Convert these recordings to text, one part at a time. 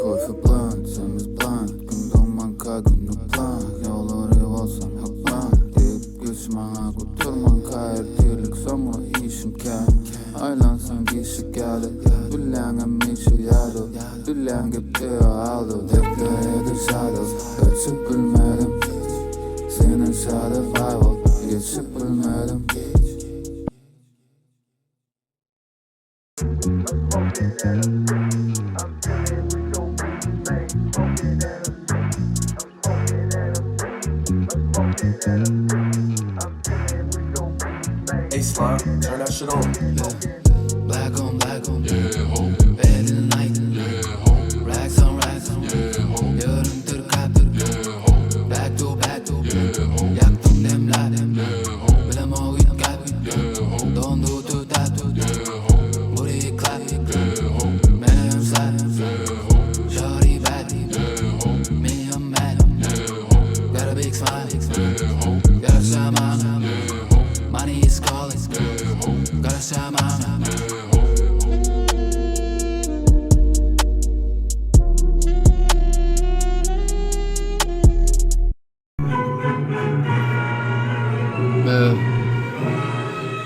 koy för blunt, temiz blunt. Gündüm banka günlük plan. Yolları olsam haklan. Deyip geçmana götürman kayır dirlik sonra işimken. Aylansan kişi geldi. Düllenge mişi yadı. Düllenge bitiyor aldı. Dekle dışarıda. Geçip bilmedim. Senin şadı viral. Geçip bilmedim. Hey Slime, turn that shit on. Black on black on. Yeah, ho. Bad in the night. Yeah, ho. Racks on racks on. Yeah, ho. Yarım tır kaptır. Yeah, ho. Back to back to. Yeah, ho. Yaktım demler. Yeah, ho. Bilem o git kalbi. Yeah, ho. Don't do to that to. Yeah, ho. Booty clap. Yeah, ho. Man slide. Yeah, ho. Shorty bad. Yeah, ho. Me I'm mad. Yeah, ho. Got a big smile. Yeah, ho. Got a shaman. Yeah, ho. Money is calling. Yeah, ho. Got a shaman. Yeah, ho.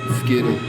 Let's get it.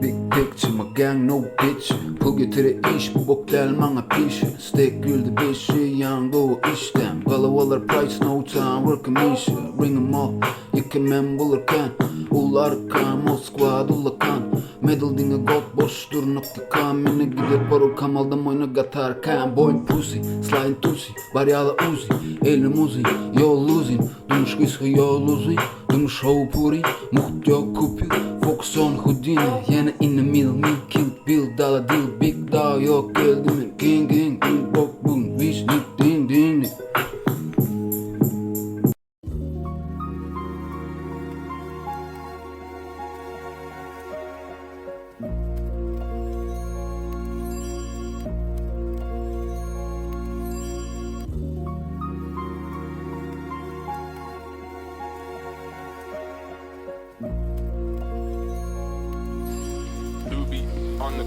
Big picture, my gang no bitch. Hugger till det ish, bu bok del många pish. Stek guld bishi, young go ish dem. Galawalar price no time, work a mish. Ring em up, yıkı men bulurken. Ular kan, Moskva dulakan. Medal dinge gott boştur nokta kan. Mine gider baro kamalda oyna gatar kan. Boy pussy, slime tussy, barjala uzi. Elim uzi, yol losing. Dumuş kıskı yol uzi. Dumuş hov puri, muht yok kupil. Focus on Houdini, yine in the middle. Me kill bill, dollar deal, big dog. Yok geldi mi, king king. King bok boom, wish nik ding ding. Doobie on the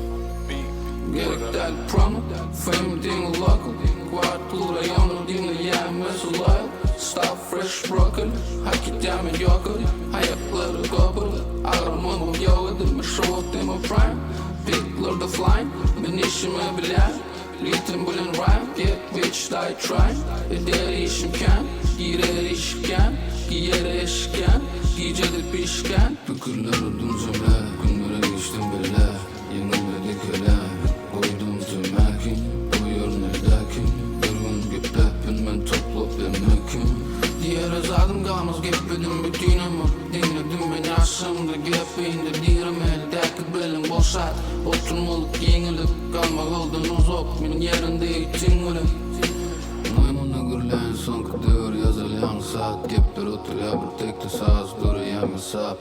beat. Gerekten promo, fame dingen lokkel. Kvarttura jongen dingen jij met z'n luil. Stop fresh broken, hak je down met jokken. Ayakları kopar, ağrımım o yoğurdu. Me short in my prime, pikler de flying. Ben işime bilen, ritim bilen rhyme. Get bitch die try, eder işimken. Girer işken, giyer eşken. Giyecedir pişken. Fikirler öldüm cümle, günlere geçtim bile. Yenilmedik hele, koydum tümekin. Koyuyor neredekin, bir gün gepepin ben toplup demekin. Diğer azadım kalmaz gepedim bütün ama. Dinledim ben aşımda gepeyinde dirim eldeki belim boşat. Oturmalık yenilip kalmak oldun uzak. Benim yerinde itingilim. Maymuna gürleyin son kıdır yazılayan saat. Gepler otur ya bir tekli sağız dur yemi saat.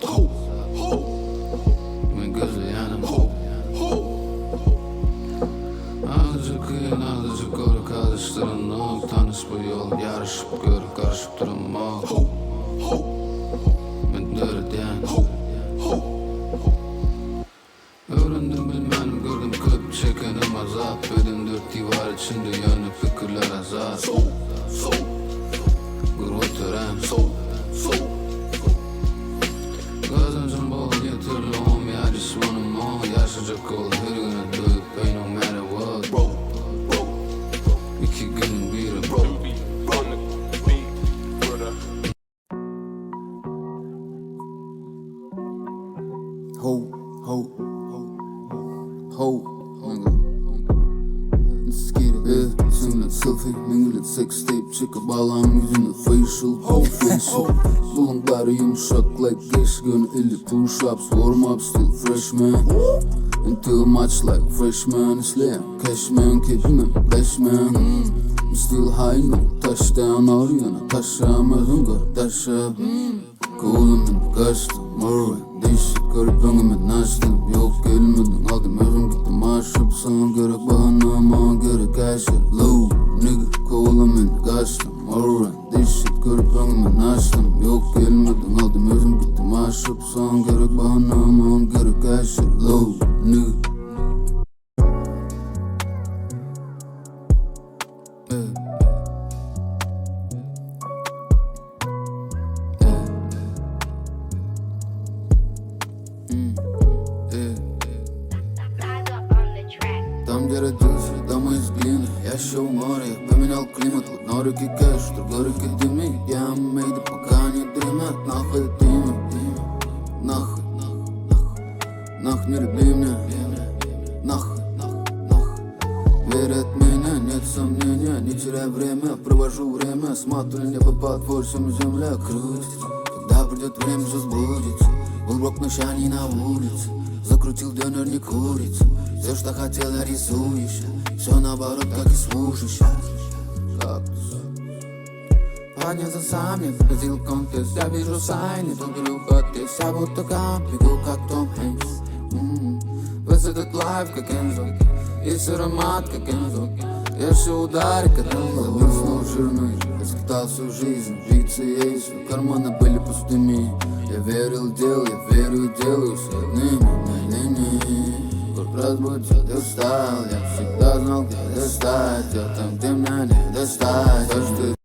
Ben gözleyenim. Azıcık kıyın azıcık kork alıştırın. Tanış bu yol yarışıp gör karışıp durma. Ben dörden. Öğrendim bilmenim gördüm köp çekenim azap. Bedim dört divar içinde yönlü fikirler azap. Gurur tören. Kazancım bol getirli home, I just wanna more. Yaşayacak ol her güne doyup pay no matter what. İki günün biri Doobie on the beat. Brother. Let's get it. Singlet selfie, minglet sex tape. Çekip bağlan yüzüne facial. Facial. Bulunları yumuşak like geç gün. Eli push ups, warm up still freshman. Into much like freshman. Isleyen cashman, kepimim cashman. I'm still high no touchdown arayana. Taşamadım kardeşim. Kolumun kaçtım Mervin. Değişik garip önüme açtım. Yok gelmedin aldım özüm gittim aşıp. Sana gerek bahane gerek her şey. Low nigga kolumun kaçtım Mervin. Değişik garip önüme açtım. Yok gelmedin aldım özüm gittim aşıp. Sana gerek bahane gerek her şey. Low nigga. там, где родился, дома из глины. Я еще у моря, я поменял климат. В одной руке кэш, в другой руке дымик. Я мейда, пока не дымят. Нахуй это имя, нахуй, нахуй не люби меня. Нахуй, верят в меня, нет сомнения. Не теряй время, провожу время. Смотрю небо под форсом, земля крутится. Когда придет время, все сбудется. Был блок ночаний на улице. Закрутил донор, не курица. Все, что хотел, я рисую ща. Все наоборот, как и слушаешь. Кактус. Поднялся сам, не входил в контест. Я вижу сайны, тут уход есть. Я будто кам, бегу как Том Хэнкс. Весь этот лайф, как Энзо. Есть аромат, как Энзо. Я все ударю, как Энзо. Забыл снова жирный, я скатал всю жизнь. Пицца есть, но карманы были пустыми. Я верил в дело, я верю и делаю с одним. Город разбудит, я устал. Я всегда знал, где достать. Я там, где меня не достать. То, что